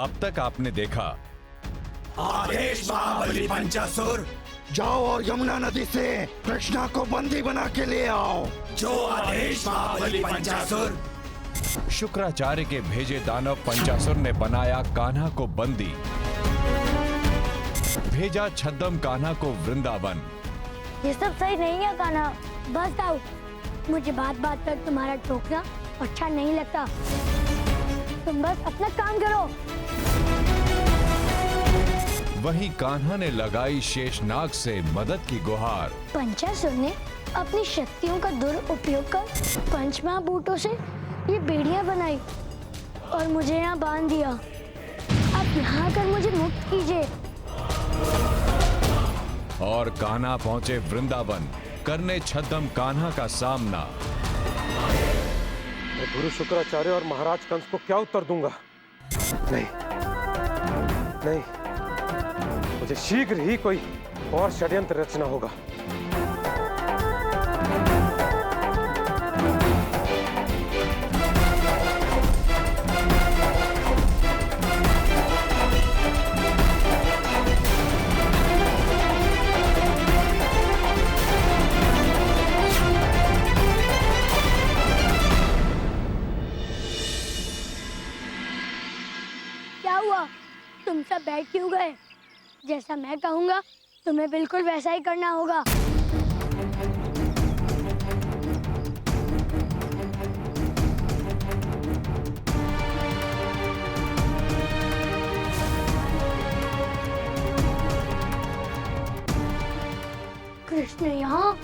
अब तक आपने देखा। आदेश महाबली पंचासुर, जाओ और यमुना नदी से कृष्णा को बंदी बना के ले आओ। जो आदेश महाबली पंचासुर। शुक्राचार्य के भेजे दानव पंचासुर ने बनाया कान्हा को बंदी, भेजा छद्म कान्हा को वृंदावन। ये सब सही नहीं है कान्हा, बस जाओ। मुझे बात बात पर तुम्हारा टोकना अच्छा नहीं लगता। तुम बस अपना काम करो। वहीं कान्हा ने लगाई शेषनाग से मदद की गुहार। पंचासुर ने अपनी शक्तियों का दुरुपयोग कर पंचमहाभूतों से ये बेड़ियां बनाई और मुझे यहाँ बांध दिया। अब यहाँ आकर मुझे मुक्त कीजिए। और कान्हा पहुंचे वृंदावन करने छद्म कान्हा का सामना। मैं गुरु शुक्राचार्य और महाराज कंस को क्या उत्तर दूंगा? नहीं नहीं, मुझे शीघ्र ही कोई और षड्यंत्र रचना होगा। तुम सब बैठ क्यों गए? जैसा मैं कहूँगा तुम्हें बिल्कुल वैसा ही करना होगा। कृष्ण यहाँ?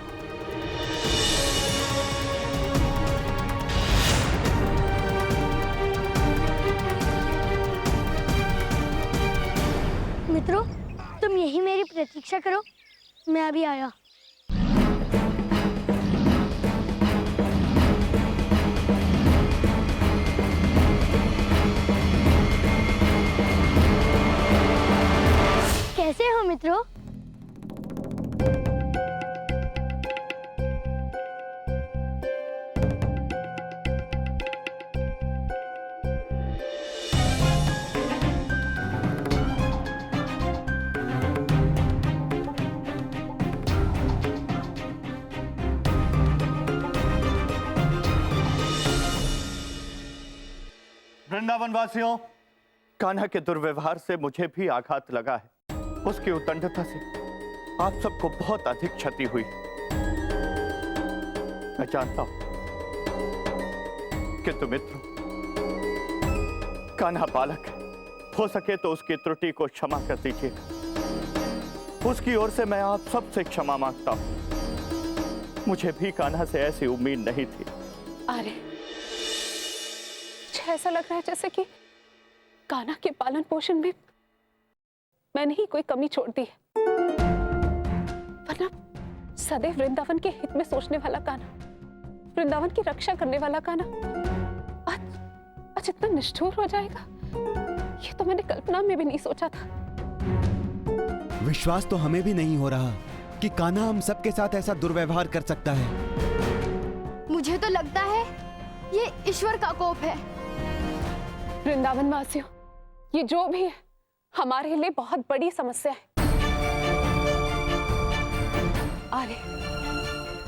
मित्रों, तुम यही मेरी प्रतीक्षा करो, मैं अभी आया। कैसे हो मित्रों? वृंदावन वासियों, कान्हा के दुर्व्यवहार से मुझे भी आघात लगा है। उसकी उद्दंडता से आप सबको बहुत अधिक क्षति हुई। मैं जानता हूं, किंतु मित्रों, कान्हा बालक है, हो सके तो उसकी त्रुटि को क्षमा कर दीजिएगा। उसकी ओर से मैं आप सबसे क्षमा मांगता हूं। मुझे भी कान्हा से ऐसी उम्मीद नहीं थी। अरे, ऐसा लग रहा है जैसे कि कान्हा के पालन पोषण में मैंने ही कोई कमी छोड़ दी है। वरना सदैव वृंदावन के हित में सोचने वाला कान्हा, वृंदावन की रक्षा करने वाला कान्हा आज इतना निष्ठुर हो जाएगा, ये तो मैंने कल्पना में भी नहीं सोचा था। विश्वास तो हमें भी नहीं हो रहा कि कान्हा हम सबके साथ ऐसा दुर्व्यवहार कर सकता है। मुझे तो लगता है ये ईश्वर का कोप है। वृंदावन वासियों, ये जो भी है हमारे लिए बहुत बड़ी समस्या है। आर्य,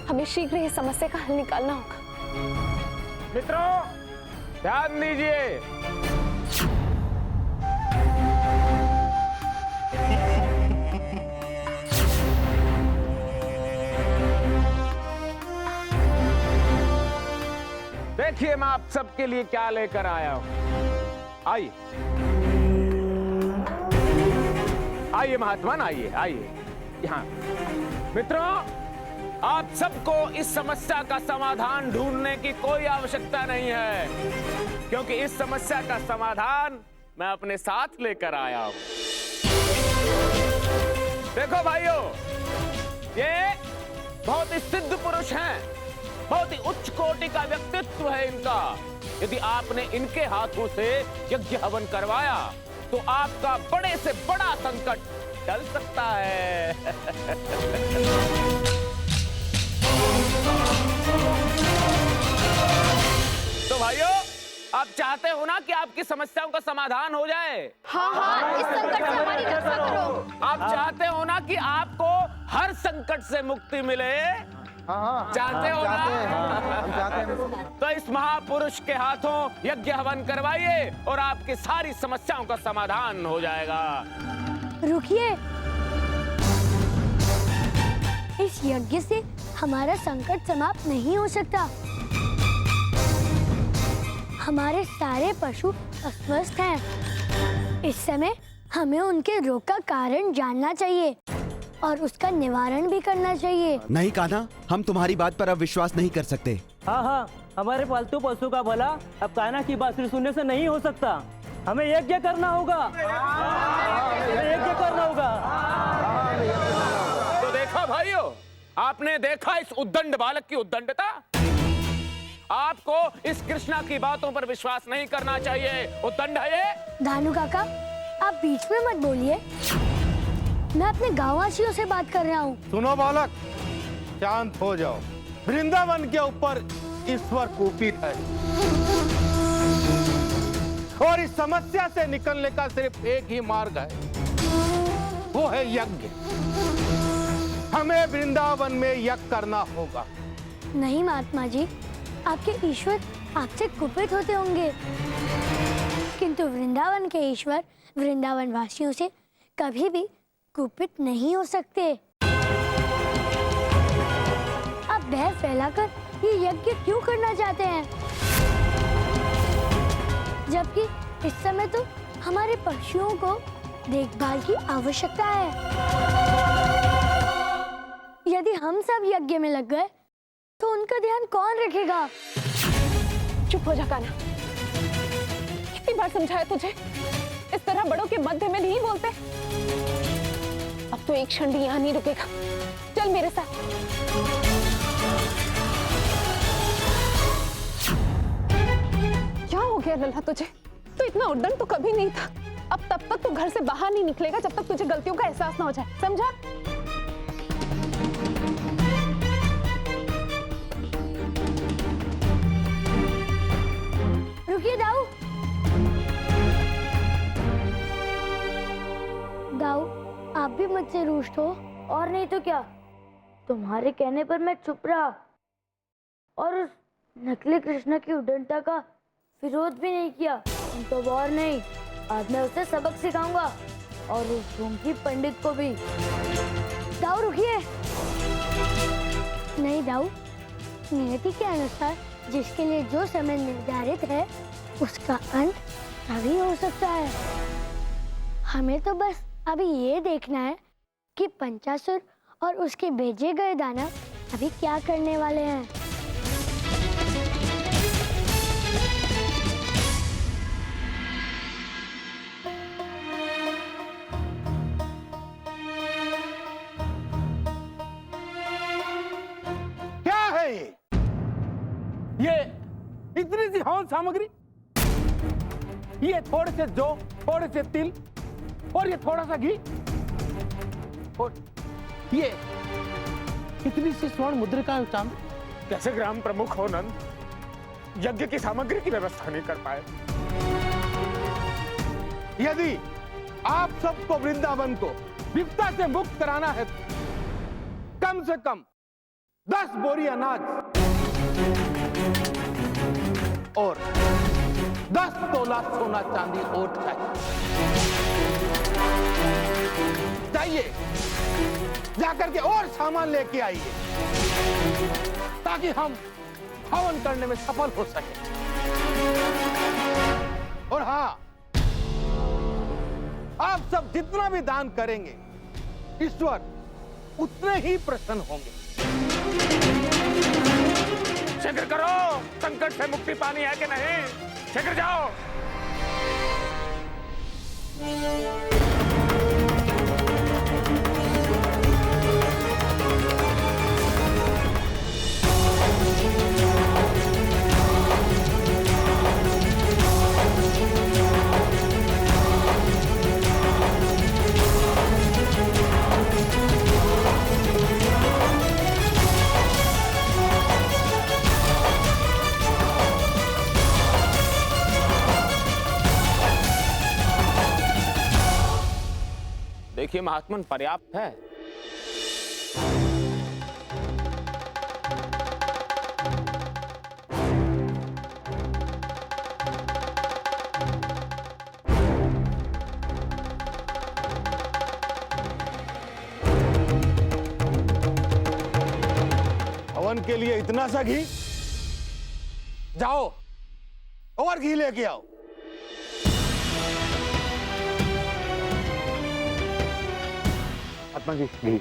हमें शीघ्र इस समस्या का हल निकालना होगा। मित्रों, ध्यान दीजिए। देखिए मैं आप सबके लिए क्या लेकर आया हूं। आइए आइए महात्मान, आइए आइए यहाँ। मित्रों, आप सबको इस समस्या का समाधान ढूंढने की कोई आवश्यकता नहीं है, क्योंकि इस समस्या का समाधान मैं अपने साथ लेकर आया हूं। देखो भाइयों, ये बहुत ही सिद्ध पुरुष हैं, बहुत ही उच्च कोटि का व्यक्तित्व है इनका। यदि आपने इनके हाथों से यज्ञ हवन करवाया तो आपका बड़े से बड़ा संकट टल सकता है। तो भाइयों, आप चाहते हो ना कि आपकी समस्याओं का समाधान हो जाए। हाँ हाँ, इस संकट से हमारी रक्षा करो। आप चाहते हो ना कि आपको हर संकट से मुक्ति मिले। चाहते हो ना? तो इस महापुरुष के हाथों यज्ञ हवन करवाइए और आपकी सारी समस्याओं का समाधान हो जाएगा। रुकिए, इस यज्ञ से हमारा संकट समाप्त नहीं हो सकता। हमारे सारे पशु अस्वस्थ हैं। इस समय हमें उनके रोग का कारण जानना चाहिए और उसका निवारण भी करना चाहिए। नहीं कान्हा, हम तुम्हारी बात पर अब विश्वास नहीं कर सकते। हाँ हाँ, हमारे पालतू पशु का भला अब कान्हा की बात सुनने से नहीं हो सकता। हमें यज्ञ करना होगा। यज्ञ करना होगा। तो देखा भाइयों, आपने देखा इस उद्दंड बालक की उद्दंडता। आपको इस कृष्णा की बातों पर विश्वास नहीं करना चाहिए। उद्दंड है ये। धानु काका, आप बीच में मत बोलिए। मैं अपने गांववासियों से बात कर रहा हूँ। सुनो बालक, शांत हो जाओ। वृंदावन के ऊपर ईश्वर कुपित है और इस समस्या से निकलने का सिर्फ एक ही मार्ग है, वो है यज्ञ। हमें वृंदावन में यज्ञ करना होगा। नहीं महात्मा जी, आपके ईश्वर आपसे कुपित होते होंगे, किंतु वृंदावन के ईश्वर वृंदावन वासियों से कभी भी कुपित नहीं हो सकते। आप भय फैलाकर ये यज्ञ क्यों करना चाहते हैं, जबकि इस समय तो हमारे पशुओं को देखभाल की आवश्यकता है। यदि हम सब यज्ञ में लग गए तो उनका ध्यान कौन रखेगा? चुप हो जा कान्हा। कितनी बार समझाया तुझे, इस तरह बड़ों के मध्य में नहीं बोलते। अब तो एक क्षण भी यहाँ नहीं रुकेगा। चल मेरे साथ। क्या हो गया लल्ला तुझे? तो इतना उद्दंड तो कभी नहीं था। अब तब तक तो घर से बाहर नहीं निकलेगा जब तक तुझे गलतियों का एहसास ना हो जाए, समझा? रुकिए दाऊ। दाऊ, आप भी मुझसे रुष्ट हो? और नहीं तो क्या, तुम्हारे कहने पर मैं चुप रहा और उस नकली कृष्ण की उद्दंडता का विरोध भी नहीं किया। तो और नहीं, आज मैं उसे सबक सिखाऊंगा और उस ढोंगी पंडित को भी। दाऊ रुकिए। नहीं दाऊ, नियति के अनुसार जिसके लिए जो समय निर्धारित है उसका अंत तभी हो सकता है। हमें तो बस अभी ये देखना है कि पंचासुर और उसके भेजे गए दानव अभी क्या करने वाले हैं। क्या है ये इतनी सी हवन सामग्री, ये थोड़े से जौ, थोड़े से तिल और ये थोड़ा सा घी और ये इतनी सी स्वर्ण मुद्रिका चांद। कैसे ग्राम प्रमुख हो नंद, यज्ञ की सामग्री की व्यवस्था नहीं कर पाए। यदि आप सबको वृंदावन को विपदा से मुक्त कराना है तो कम से कम 10 बोरी अनाज और 10 तोला सोना चांदी और चाहिए। जाकर के और सामान लेके आइए ताकि हम हवन करने में सफल हो सके। और हाँ, आप सब जितना भी दान करेंगे ईश्वर उतने ही प्रसन्न होंगे। शीघ्र करो, संकट से मुक्ति पानी है कि नहीं? शीघ्र जाओ। देखिए महात्मन, पर्याप्त है। हवन के लिए इतना सा घी? जाओ और घी लेके आओ। आत्मा जी, घी।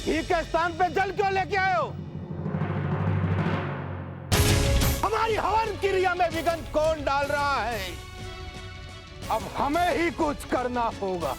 घी के स्थान पे जल क्यों लेके आए हो? हमारी हवन क्रिया में विघ्न कौन डाल रहा है? अब हमें ही कुछ करना होगा।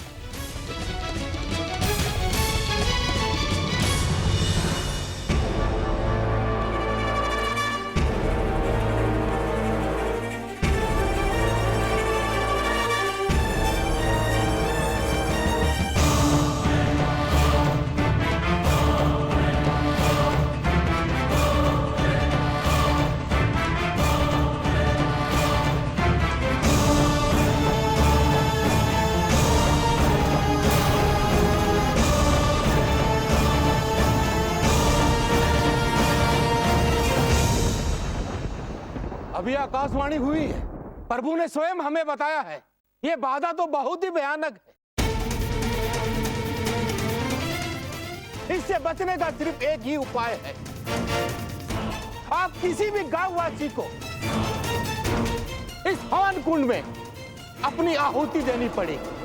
अभी आकाशवाणी हुई है, प्रभु ने स्वयं हमें बताया है। ये बाधा तो बहुत ही भयानक है। इससे बचने का सिर्फ एक ही उपाय है। आप किसी भी गांववासी को इस हवन कुंड में अपनी आहुति देनी पड़ेगी।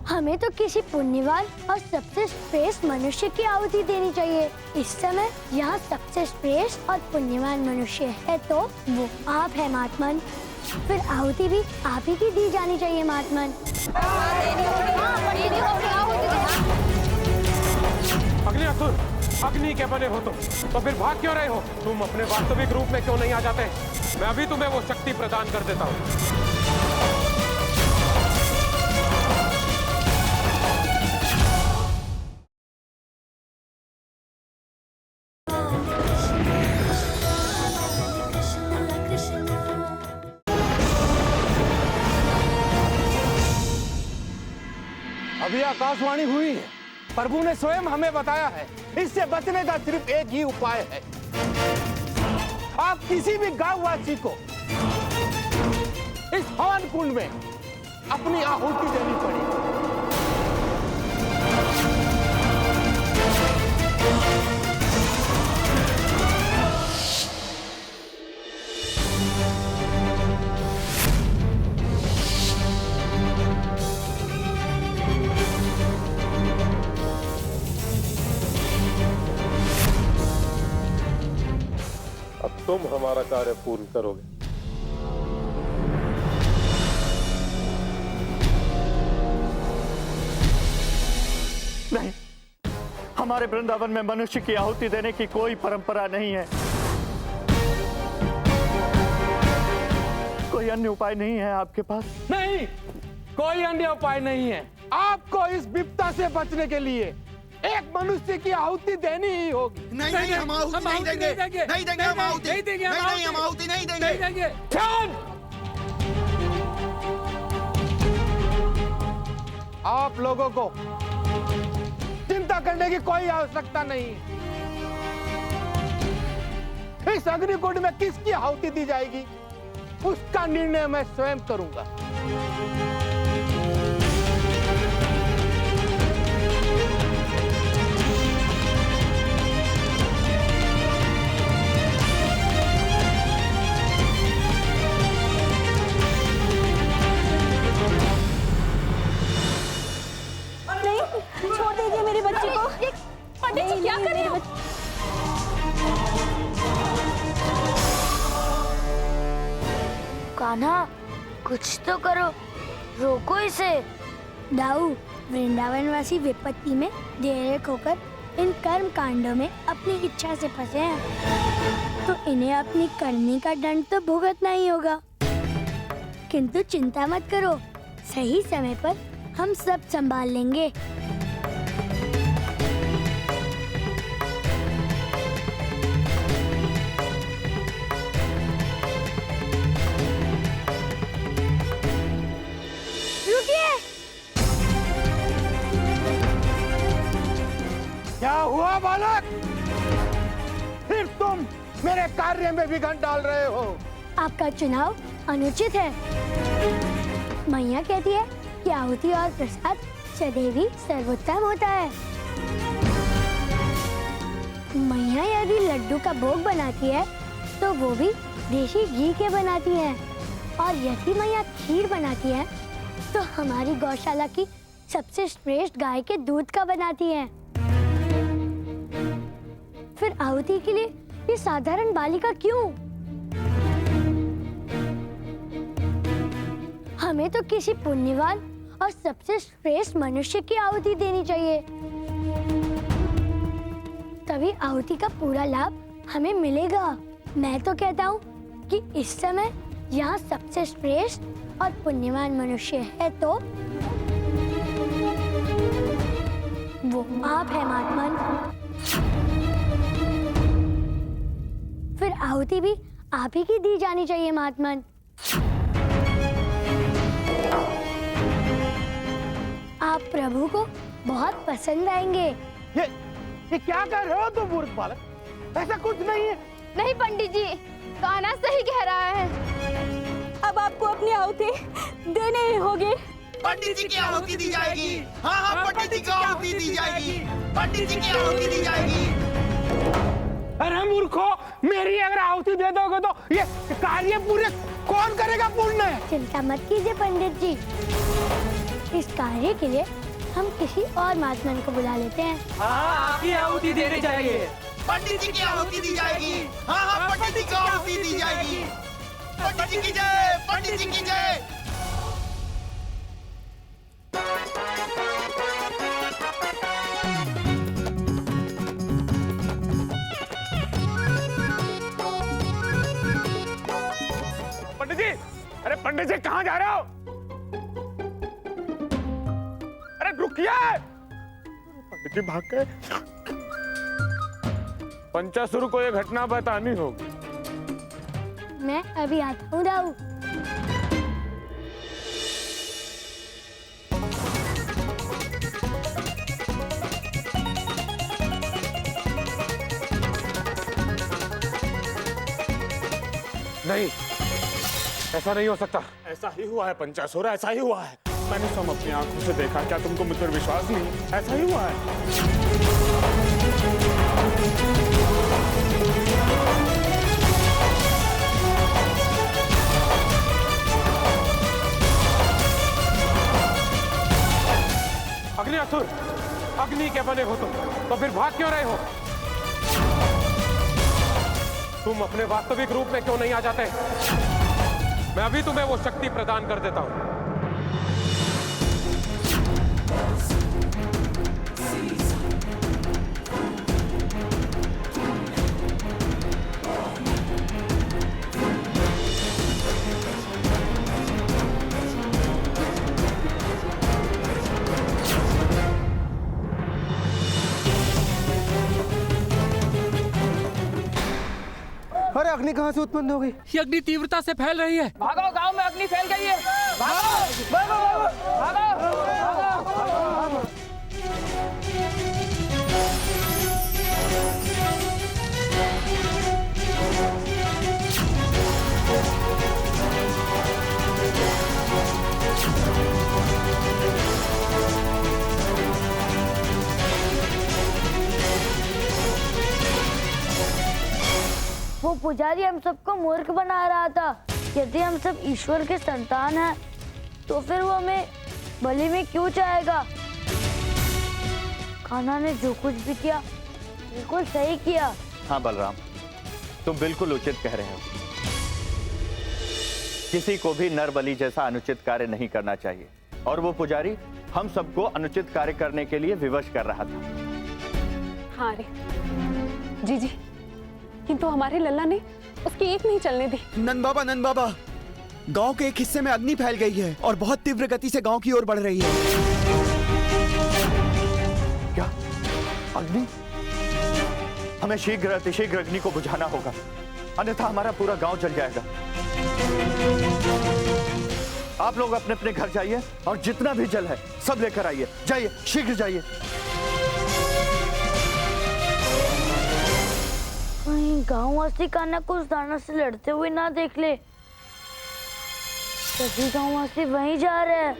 हमें तो किसी पुण्यवान और सबसे श्रेष्ठ मनुष्य की आहुति देनी चाहिए। इस समय यहाँ सबसे श्रेष्ठ और पुण्यवान मनुष्य है तो वो आप है महात्मन। फिर आहुति भी आप ही की दी जानी चाहिए महात्मन। अग्नि असुर, अग्नि के बने हो तुम, तो फिर भाग क्यों रहे हो? तुम अपने वास्तविक रूप में क्यों नहीं आ जाते? मैं अभी तुम्हें वो शक्ति प्रदान कर देता हूँ। अभी आकाशवाणी हुई है, प्रभु ने स्वयं हमें बताया है। इससे बचने का सिर्फ एक ही उपाय है। आप किसी भी गांववासी को इस हवन कुंड में अपनी आहुति देनी पड़ेगी। तुम हमारा कार्य पूर्ण करोगे। नहीं, हमारे वृंदावन में मनुष्य की आहुति देने की कोई परंपरा नहीं है। कोई अन्य उपाय नहीं है आपके पास? नहीं, कोई अन्य उपाय नहीं है। आपको इस विपदा से बचने के लिए एक मनुष्य की आहुति देनी ही होगी। नहीं, हम आहुति नहीं देंगे। नहीं देंगे हम आहुति। नहीं, हम आहुति नहीं देंगे। आप लोगों को चिंता करने की कोई आवश्यकता नहीं है। इस अग्निकुंड में किसकी आहुति दी जाएगी उसका निर्णय मैं स्वयं करूंगा। छोड़ दीजिए मेरे बच्चे को। पंडित जी क्या कर रहे हो? कान्हा, कुछ तो करो। रोको इसे। दाऊ वृंदावनवासी विपत्ति में डेरे होकर इन कर्म कांडों में अपनी इच्छा से फंसे हैं, तो इन्हें अपनी करनी का दंड तो भुगतना ही होगा। किंतु चिंता मत करो, सही समय पर हम सब संभाल लेंगे। क्या हुआ बालक? फिर तुम मेरे कार्य में विघ्न डाल रहे हो। आपका चुनाव अनुचित है। मैया कहती है कि आहुति और प्रसाद सदैव ही सर्वोत्तम होता है। मैया यदि लड्डू का भोग बनाती है तो वो भी देसी घी के बनाती है, और यदि मैया खीर बनाती है तो हमारी गौशाला की सबसे श्रेष्ठ गाय के दूध का बनाती है। फिर आहुति के लिए ये साधारण बालिका क्यों? हमें तो किसी पुण्यवान और सबसे श्रेष्ठ मनुष्य की आहुति देनी चाहिए, तभी आहुति का पूरा लाभ हमें मिलेगा। मैं तो कहता हूँ कि इस समय यहाँ सबसे श्रेष्ठ और पुण्यवान मनुष्य है तो वो आप है महात्मन। फिर आहुति भी आप ही की दी जानी चाहिए महात्मन। आप प्रभु को बहुत पसंद आएंगे। ये क्या कर रहे हो तुम मूर्ख बालक? ऐसा कुछ नहीं है। नहीं पंडित जी, कान्हा सही कह रहा है। अब आपको अपनी आहुति देने ही होगी। पंडित जी की आहुति दी जाएगी। हाँ, पंडित जी की आहुति दी जाएगी। पंडित जी की आहुति दी जाएगी। अरे मूर्खो, मेरी अगर आहुति दे दोगे तो ये कार्य पूरे कौन करेगा पूर्ण? चिंता मत कीजिए पंडित जी, इस कार्य के लिए हम किसी और महात्मन को बुला लेते हैं। हाँ, आपकी आहुति देनी चाहिए। पंडित जी की आहुति दी जाएगी। हाँ, पंडित जी की आहुति दी जाएगी। पंडित जी की जय, पंडित जी की जय। पंडित जी, अरे पंडित जी कहाँ जा रहे हो? अरे रुकिए। पंडित जी भाग गए। पंचासुर को ये घटना बतानी होगी। मैं अभी आता हूँ दाऊ। नहीं, ऐसा नहीं हो सकता। ऐसा ही हुआ है पंचासुर, ऐसा ही हुआ है। मैंने सब अपनी आंखों से देखा। क्या तुमको मुझ पर विश्वास नहीं? ऐसा ही हुआ है। अग्नि असुर, अग्नि के बने हो तुम, तो फिर भाग क्यों रहे हो? तुम अपने वास्तविक रूप में क्यों नहीं आ जाते? मैं अभी तुम्हें वो शक्ति प्रदान कर देता हूं। अरे अग्नि कहाँ से उत्पन्न हो गई? ये अग्नि तीव्रता से फैल रही है। भागो, गांव में अग्नि फैल गई है। भागो, भागो, भागो, भागो। वो पुजारी हम सबको मूर्ख बना रहा था। यदि हम सब ईश्वर के संतान हैं, तो फिर वो हमें बलि में क्यों चाहेगा? कान्हा ने जो कुछ भी किया बिल्कुल सही किया। हाँ बलराम, तुम बिल्कुल उचित कह रहे हो। किसी को भी नरबली जैसा अनुचित कार्य नहीं करना चाहिए। और वो पुजारी हम सबको अनुचित कार्य करने के लिए विवश कर रहा था। हाँ रे जी जी, किंतु हमारे लल्ला ने उसकी एक नहीं चलने दी। नंद बाबा, गांव के एक हिस्से में अग्नि फैल गई है और बहुत तीव्र गति से गांव की ओर बढ़ रही है। क्या अग्नि? हमें शीघ्र अतिशीघ्र अग्नि को बुझाना होगा, अन्यथा हमारा पूरा गांव जल जाएगा। आप लोग अपने अपने घर जाइए और जितना भी जल है सब लेकर आइए। जाइए, शीघ्र जाइए। कहीं गांववासी कान्हा को उस दानव से लड़ते हुए ना देख ले। सभी गांववासी वहीं जा रहे हैं।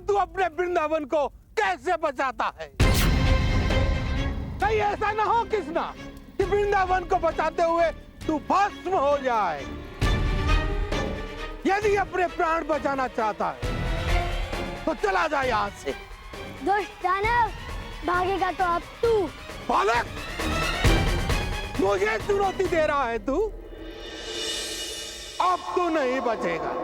तू अपने वृंदावन को कैसे बचाता है। कहीं ऐसा ना हो कृष्णा कि वृंदावन को बचाते हुए तू भस्म हो जाए। यदि अपने प्राण बचाना चाहता है तो चला जा यहाँ से। दुष्ट दानव, भागेगा तो अब तू। बालक, मुझे चुनौती दे रहा है तू? अब तू नहीं बचेगा।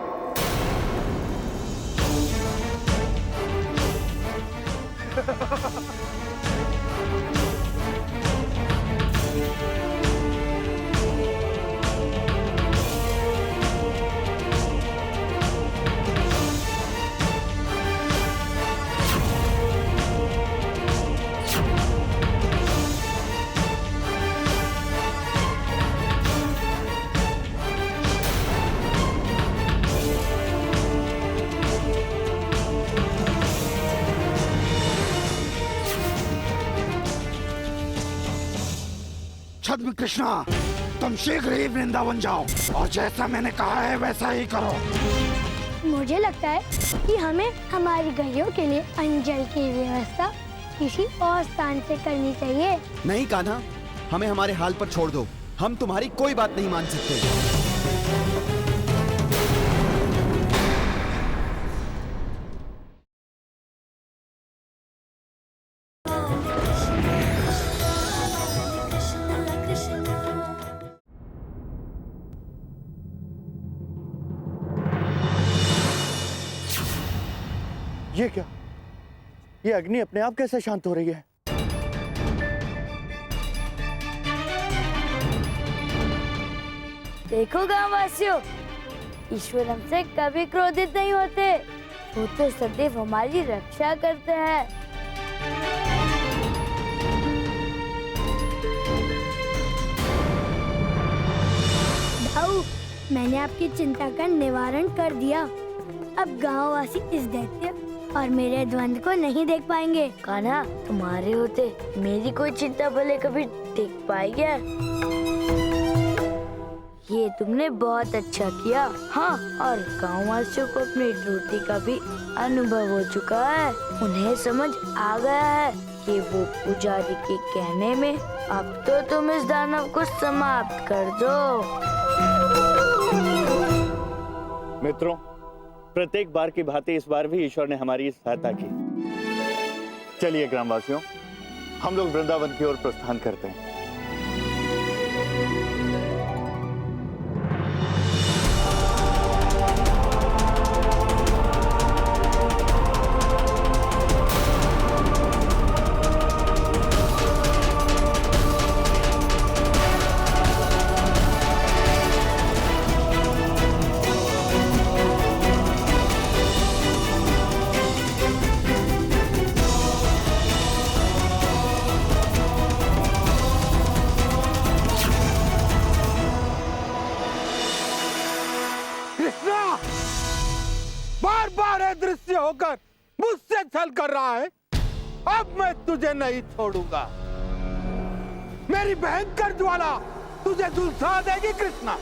छद्म कृष्णा, तुम शीघ्र ही वृंदावन जाओ और जैसा मैंने कहा है वैसा ही करो। मुझे लगता है कि हमें हमारी गायों के लिए अंजल की व्यवस्था किसी और स्थान से करनी चाहिए। नहीं कान्हा, हमें हमारे हाल पर छोड़ दो। हम तुम्हारी कोई बात नहीं मान सकते। ये क्या? ये अग्नि अपने आप कैसे शांत हो रही है? देखो गांववासियों, ईश्वर हमसे कभी क्रोधित नहीं होते। वो तो सदैव हमारी रक्षा करते हैं। भाऊ, मैंने आपकी चिंता का निवारण कर दिया। अब गांववासी इस दैत्य और मेरे द्वंद को नहीं देख पाएंगे। कान्हा, तुम्हारे होते मेरी कोई चिंता भले कभी देख पाई क्या? ये तुमने बहुत अच्छा किया। हाँ, और गांववासियों को अपनी ड्यूटी का भी अनुभव हो चुका है। उन्हें समझ आ गया है कि वो पुजारी के कहने में अब तो तुम इस दानव को समाप्त कर दो। मित्रों, प्रत्येक बार की भांति इस बार भी ईश्वर ने हमारी सहायता की। चलिए ग्रामवासियों, हम लोग वृंदावन की ओर प्रस्थान करते हैं। बार बार ये दृश्य होकर मुझसे छल कर रहा है। अब मैं तुझे नहीं छोड़ूंगा। मेरी भयंकर ज्वाला तुझे झुलसा देगी कृष्णा।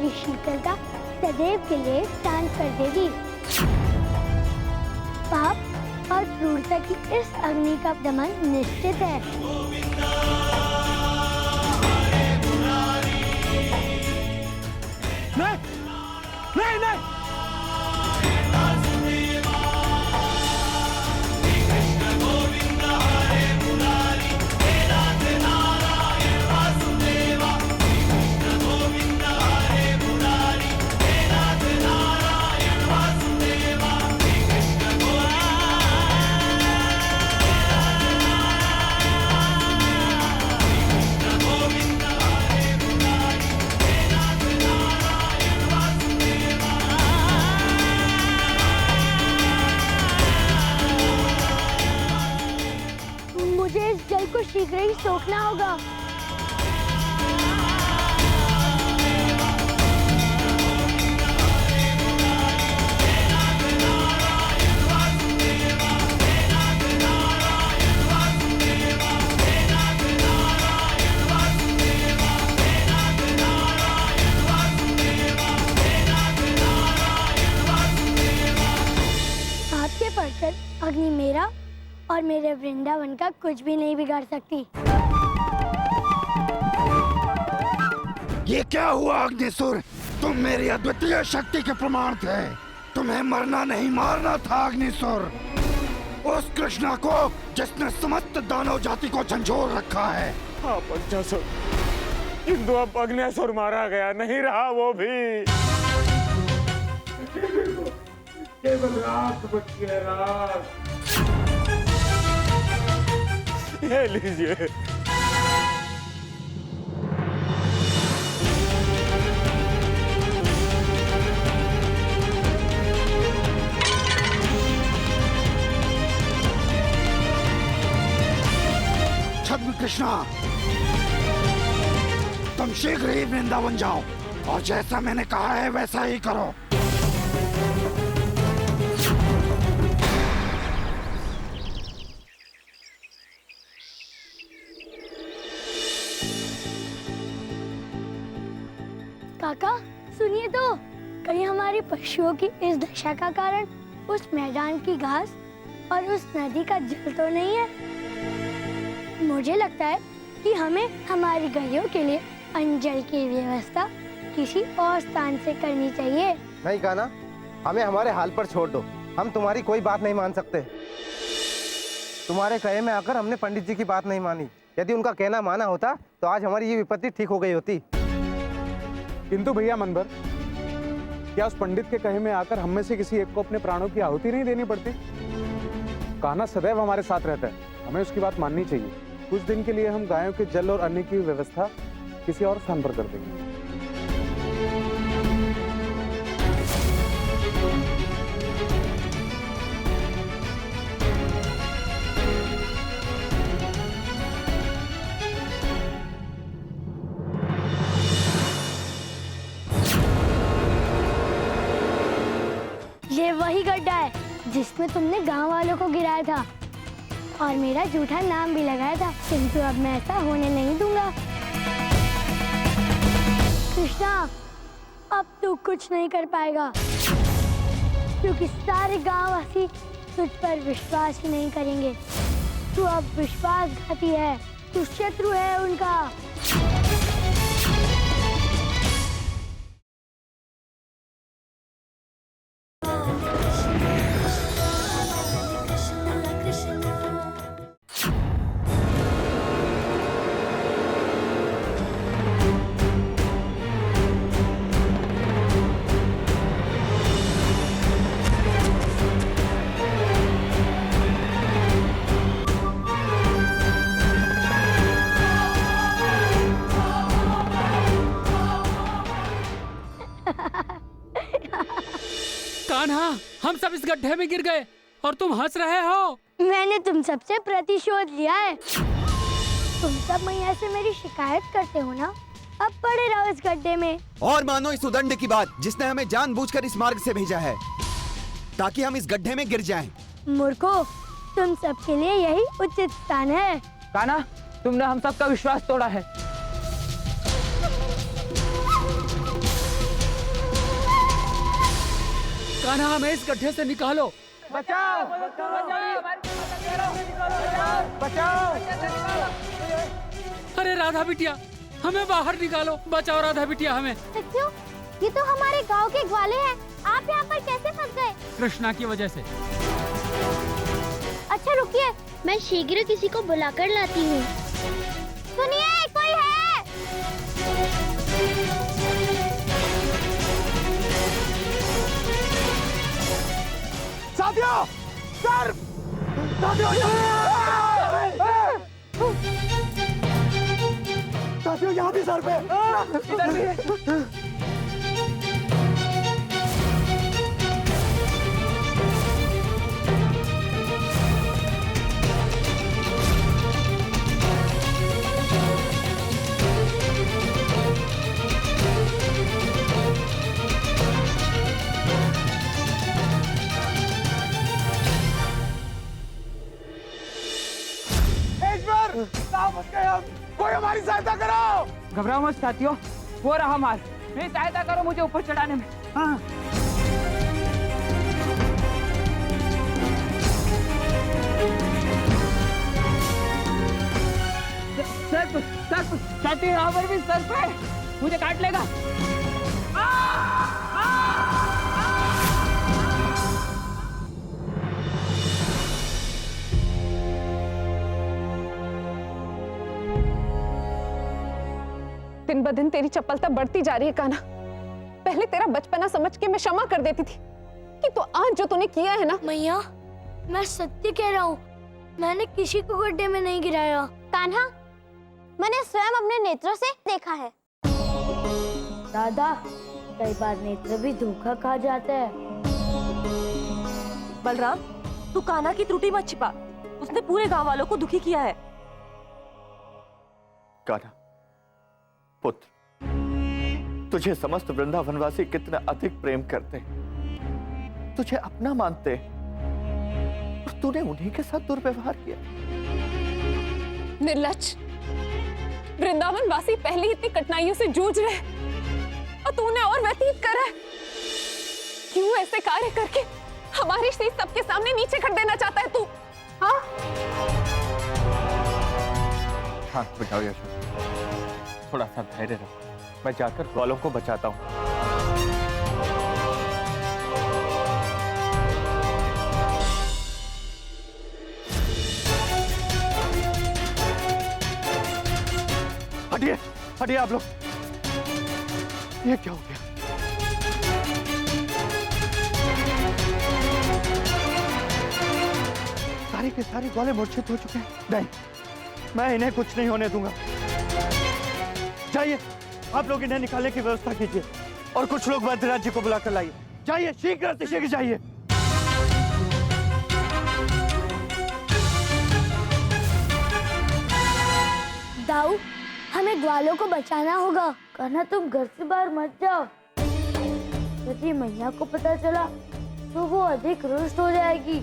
मेरी शीतलता सदैव के लिए शांत कर देगी। पाप और क्रूरता की इस अग्नि का दमन निश्चित है। नहीं नहीं नहीं, मुझे इस जल को शीघ्र ही सोखना होगा। आपके पढ़कर अग्नि मेरा और मेरे वृंदावन का कुछ भी नहीं बिगाड़ सकती। ये क्या हुआ अग्निसुर? तुम मेरी अद्वितीय शक्ति के प्रमाण थे। तुम्हें मरना नहीं मारना था अग्निसुर। उस कृष्णा को जिसने समस्त दानव जाति को झंझोर रखा है। हाँ पंचासुर, इंदु अब अग्निसुर मारा गया नहीं रहा वो भी। केवल रात बची है, रात। ये लीजिए। छद्म कृष्णा, तुम शीघ्र ही वृंदावन जाओ और जैसा मैंने कहा है वैसा ही करो। काका सुनिए तो, कहीं हमारी पशुओं की इस दशा का कारण उस मैदान की घास और उस नदी का जल तो नहीं है। मुझे लगता है कि हमें हमारी गायों के लिए अंजल की व्यवस्था किसी और स्थान से करनी चाहिए। नहीं कान्हा, हमें हमारे हाल पर छोड़ दो। हम तुम्हारी कोई बात नहीं मान सकते। तुम्हारे कहे में आकर हमने पंडित जी की बात नहीं मानी। यदि उनका कहना माना होता तो आज हमारी ये विपत्ति ठीक हो गई होती। किंतु भैया मनभर, क्या उस पंडित के कहे में आकर हम में से किसी एक को अपने प्राणों की आहुति नहीं देनी पड़ती? कान्हा सदैव हमारे साथ रहता है, हमें उसकी बात माननी चाहिए। कुछ दिन के लिए हम गायों के जल और अन्न की व्यवस्था किसी और स्थान पर कर देंगे। ये वही गड्ढा है जिसमें तुमने गांव वालों को गिराया था और मेरा झूठा नाम भी लगाया था, किंतु अब मैं ऐसा होने नहीं दूंगा। कृष्णा, अब तू कुछ नहीं कर पाएगा, क्योंकि सारे गांववासी तुझ पर विश्वास ही नहीं करेंगे। तू अब विश्वासघाती है, तू शत्रु है उनका। कान्हा, हम सब इस गड्ढे में गिर गए और तुम हंस रहे हो। मैंने तुम सबसे प्रतिशोध लिया है। तुम सब मैया से मेरी शिकायत करते हो ना, अब पड़े रहो इस गड्ढे में। और मानो इस उदंड की बात जिसने हमें जानबूझकर इस मार्ग से भेजा है, ताकि हम इस गड्ढे में गिर जाएं। मूर्खो, तुम सबके लिए यही उचित स्थान है। कान्हा, तुमने हम सबका विश्वास तोड़ा है। कान्हा हमें इस गड्ढे से निकालो। बचाओ बचाओ। अरे राधा बिटिया, हमें बाहर निकालो, बचाओ राधा बिटिया हमें। क्यों? ये तो हमारे गांव के ग्वाले हैं। आप यहाँ पर कैसे फंस गए? कृष्णा की वजह से। अच्छा रुकिए, मैं शीघ्र किसी को बुलाकर लाती हूँ। सुनिए, कोई है? साथियों, सर! साथियों, यहाँ भी सर पे। इधर भी। कोई हमारी सहायता करो। घबराओ मत साथियों, वो रहा माल। मेरी सहायता करो मुझे ऊपर चढ़ाने में। हाँ। सर साथी, यहाँ पर भी सर पे मुझे काट लेगा। दिन ब दिन तेरी चपलता बढ़ती जा रही है कान्हा। पहले तेरा बचपना समझ के मैं क्षमा कर देती थी, कि तो आज जो तूने किया है ना। मैया, मैं सत्य कह रहा हूँ, मैंने किसी को गड्ढे में नहीं गिराया। कान्हा, मैंने स्वयं अपने नेत्रों से देखा है। दादा, कई बार नेत्र भी धोखा खा जाता है। बलराम, तू कान्हा की त्रुटि मत छिपा। उसने पूरे गांव वालों को दुखी किया है। कान्हा पुत्र, तुझे समस्त वृंदावनवासी कितना अधिक प्रेम करते, तुझे अपना मानते, और तूने उन्हीं के साथ दुर्व्यवहार किया। निर्लज्ज, वृंदावन वासी पहले इतनी कठिनाइयों से जूझ रहे और तूने और व्यतीत कर है। क्यों ऐसे कार्य करके हमारी शीश सबके सामने नीचे कर देना चाहता है तू? हाँ? हाँ बिठाओ यशोदा, थोड़ा सा धैर्य रखो, मैं जाकर ग्वालों को बचाता हूँ। हटिए, हटिए आप लोग। ये क्या हो गया? सारे के सारे ग्वाले मूर्छित हो चुके हैं। नहीं, मैं इन्हें कुछ नहीं होने दूंगा। जाइए, आप लोग इन्हें निकालने की व्यवस्था कीजिए और कुछ लोग वैद्यराज जी को बुलाकर लाइए। जाइए, शीघ्र से शीघ्र जाइए। दाऊ, हमें ग्वालों को बचाना होगा। कान्हा, तुम घर से बाहर मत जाओ। यदि मैया को पता चला तो वो अधिक रुष्ट हो जाएगी।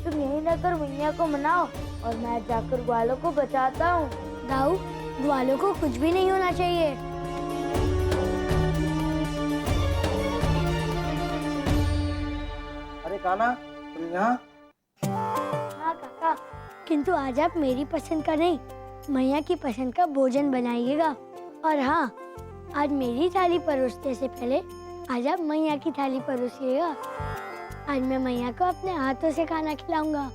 तुम यही न कर मैया को मनाओ और मैं जाकर ग्वालों को बचाता हूँ। दाऊ, ग्वालों को कुछ भी नहीं होना चाहिए। अरे कान्हा, तुम यहाँ? हाँ काका, किंतु आज आप मेरी पसंद का नहीं, मैया की पसंद का भोजन बनाइएगा। और हाँ, आज मेरी थाली परोसने से पहले आज आप मैया की थाली परोसिएगा। आज मैं मैया को अपने हाथों से खाना खिलाऊंगा।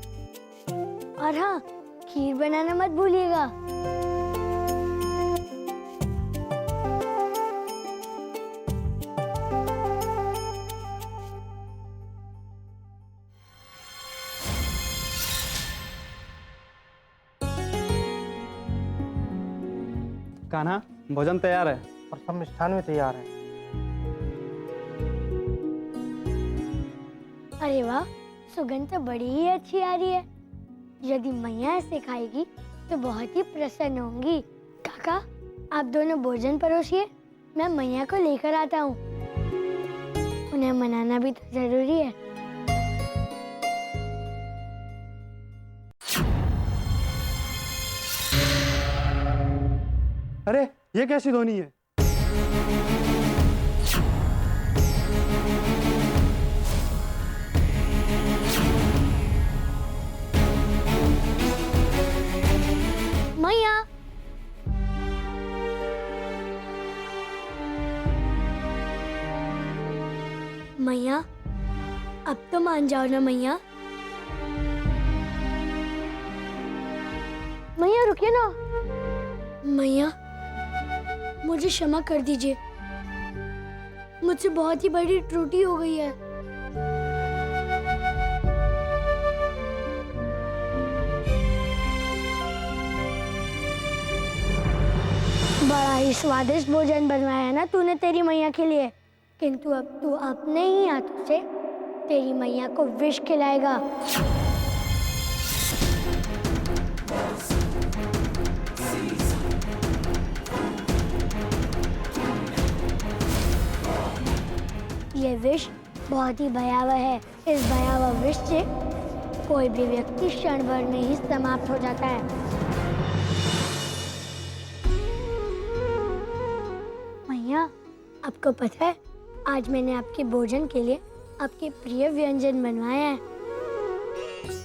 और हाँ, खीर बनाना मत भूलिएगा। कान्हा, भोजन तैयार है और सब मिष्ठान भी तैयार है। अरे वाह, सुगंध तो बड़ी ही अच्छी आ रही है। यदि मैया इसे खाएगी तो बहुत ही प्रसन्न होंगी। काका, आप दोनों भोजन परोसिए, मैं मैया को लेकर आता हूँ। उन्हें मनाना भी तो जरूरी है। अरे ये कैसी धोनी है? मैया, अब तो मान जाओ ना मैया। मैया रुकिए ना। मैया, मुझे क्षमा कर दीजिए, मुझसे बहुत ही बड़ी त्रुटि हो गई है। बड़ा ही स्वादिष्ट भोजन बनवाया है ना तूने तेरी मैया के लिए, किंतु अब तू अपने ही हाथों से तेरी मैया को विष खिलाएगा। ये विष बहुत ही भयावह है। इस भयावह विष से कोई भी व्यक्ति क्षण भर में ही समाप्त हो जाता है। मैया, आपको पता है आज मैंने आपके भोजन के लिए आपके प्रिय व्यंजन बनवाए हैं।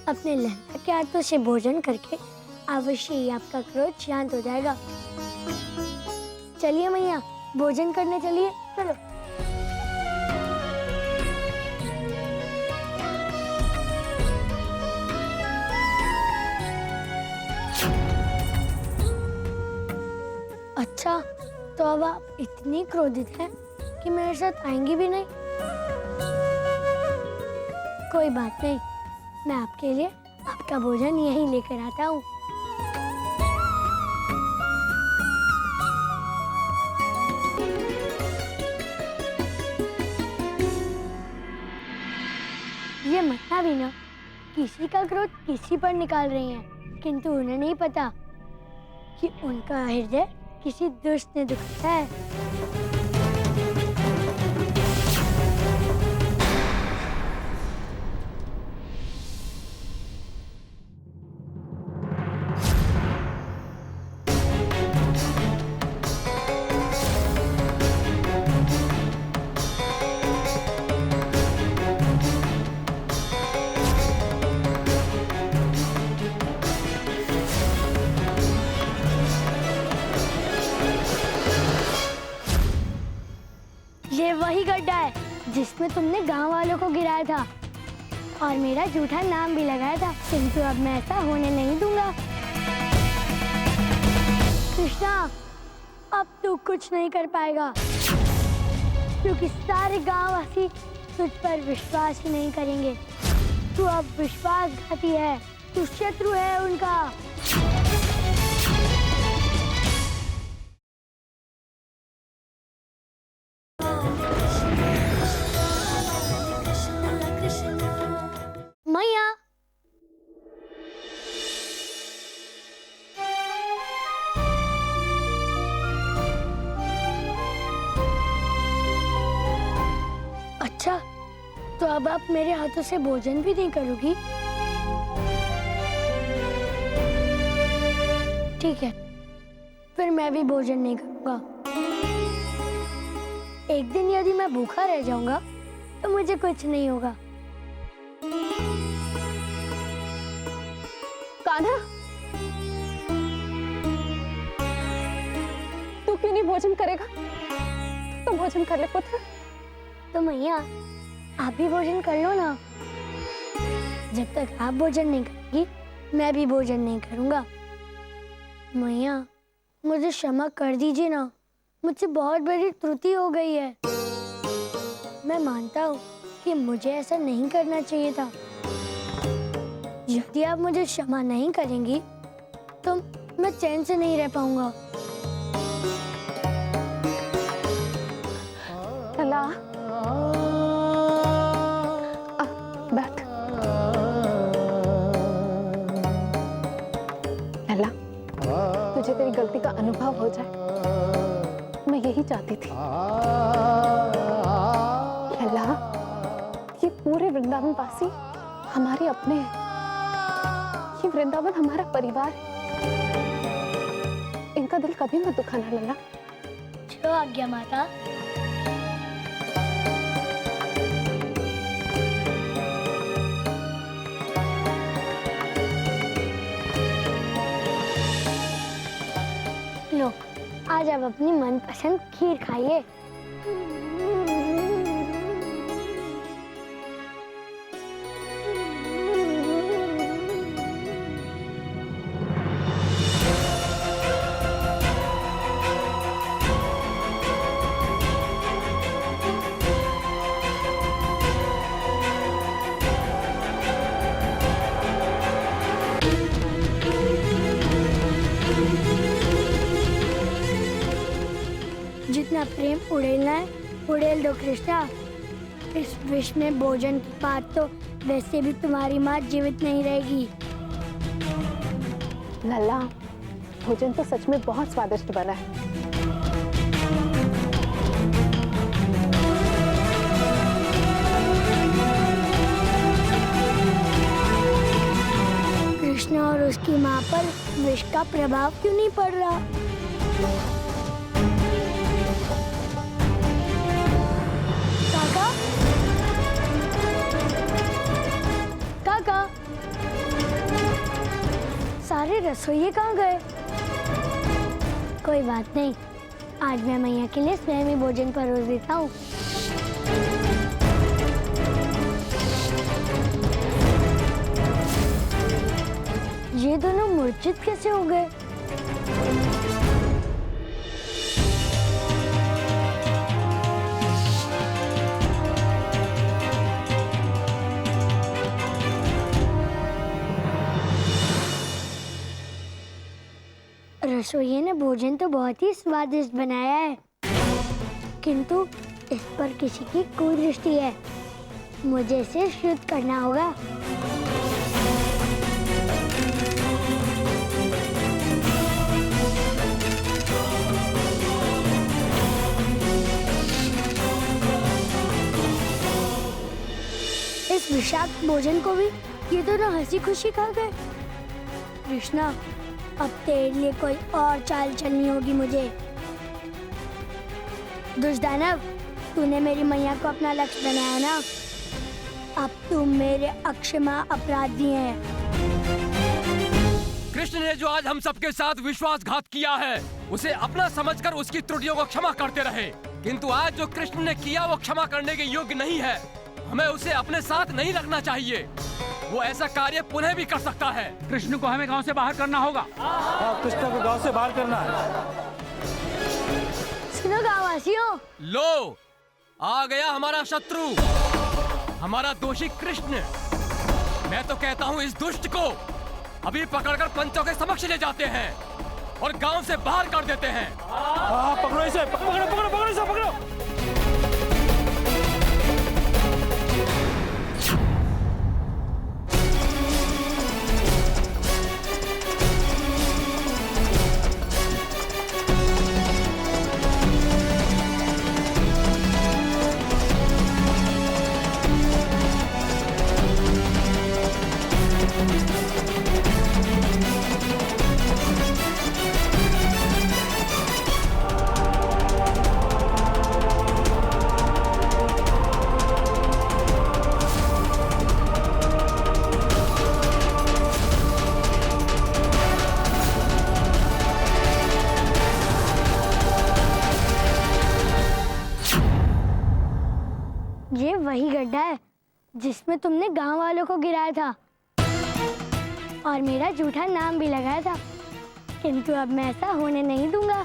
अपने लहंगा के हाथों से भोजन करके अवश्य ही आपका क्रोध शांत हो जाएगा। चलिए मैया, भोजन करने चलिए, चलो। अच्छा, तो अब आप इतनी क्रोधित हैं कि मेरे साथ आएंगी भी नहीं। कोई बात नहीं, मैं आपके लिए आपका भोजन यहीं लेकर आता हूँ। ये मतना भी ना किसी का क्रोध किसी पर निकाल रही हैं, किंतु उन्हें नहीं पता कि उनका हृदय किसी दुष्ट ने दुखाया है। ये वही गड्ढा है जिसमें तुमने गांव वालों को गिराया था और मेरा झूठा नाम भी लगाया था, किंतु अब मैं ऐसा होने नहीं दूंगा। कृष्णा, अब तू कुछ नहीं कर पाएगा, क्योंकि सारे गांववासी तुझ पर विश्वास ही नहीं करेंगे। तू अब विश्वासघाती है, तू शत्रु है उनका। मैया, अच्छा, तो अब आप मेरे हाथों से भोजन भी नहीं करोगी? ठीक है, फिर मैं भी भोजन नहीं करूंगा। एक दिन यदि मैं भूखा रह जाऊंगा तो मुझे कुछ नहीं होगा। कान्हा, तू क्यों नहीं भोजन करेगा? तो भोजन कर ले पुत्र। तो मैया, आप भी भोजन कर लो ना। जब तक आप भोजन नहीं करेंगी, मैं भी भोजन नहीं करूंगा। मैया, मुझे क्षमा कर दीजिए ना, मुझसे बहुत बड़ी त्रुटि हो गई है। मैं मानता हूँ कि मुझे ऐसा नहीं करना चाहिए था। यदि आप मुझे क्षमा नहीं करेंगी तो मैं चैन से नहीं रह पाऊंगा। लला, बैठ। लला, तुझे तेरी गलती का अनुभव हो जाए, मैं यही चाहती थी। लला, ये पूरे वृंदावन वासी हमारे अपने हैं। ये वृंदावन हमारा परिवार है। इनका दिल कभी मत दुखाना लला। जो आज्ञा माता। लो, आज आप अपनी मनपसंद खीर खाइए। अपना प्रेम उड़ेलना है, उड़ेल दो कृष्णा। इस विष में भोजन की बात तो वैसे भी तुम्हारी माँ जीवित नहीं रहेगी। लल्ला, भोजन तो सच में बहुत स्वादिष्ट बना है। कृष्ण और उसकी माँ पर विष का प्रभाव क्यों नहीं पड़ रहा? काका, काका, सारे रसोइये कहाँ गए? कोई बात नहीं, आज मैं मैया के लिए स्वयं ही भोजन परोस देता हूँ। ये दोनों मूर्छित कैसे हो गए? रसोइये ने भोजन तो बहुत ही स्वादिष्ट बनाया है, किंतु इस पर किसी की कुदृष्टि है। मुझे इसे शुद्ध करना होगा। इस विषाक्त भोजन को भी ये दोनों हंसी खुशी खा गए। कृष्णा, अब तेरे लिए कोई और चाल चलनी होगी मुझे। दुष्दानव, तूने मेरी मैया को अपना लक्ष्य बनाया ना, अब तुम मेरे अक्षमा अपराधी हैं। कृष्ण ने जो आज हम सबके साथ विश्वासघात किया है, उसे अपना समझकर उसकी त्रुटियों को क्षमा करते रहे, किंतु आज जो कृष्ण ने किया वो क्षमा करने के योग्य नहीं है। हमें उसे अपने साथ नहीं रखना चाहिए। वो ऐसा कार्य पुनः भी कर सकता है। कृष्ण को हमें गांव से बाहर करना होगा। कृष्ण को गांव से बाहर करना है। सुनो गांववासियों, लो, आ गया हमारा शत्रु, हमारा दोषी कृष्ण। मैं तो कहता हूँ इस दुष्ट को अभी पकड़कर पंचों के समक्ष ले जाते हैं और गांव से बाहर कर देते हैं। पकड़ो इसे, पकड़ो पकड़ो पकड़ो इसे, पकड़ो। ये वही गड्ढा है जिसमें तुमने गांव वालों को गिराया था और मेरा झूठा नाम भी लगाया था, किंतु अब मैं ऐसा होने नहीं दूंगा।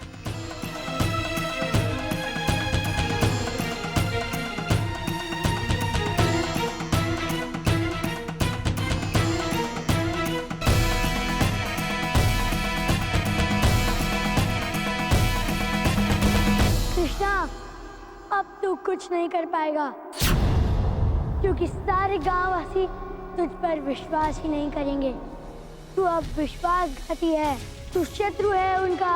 कृष्णा, अब तू कुछ नहीं कर पाएगा, क्योंकि सारे गांववासी तुझ पर विश्वास ही नहीं करेंगे। तू अब विश्वासघाती है, तू शत्रु है उनका।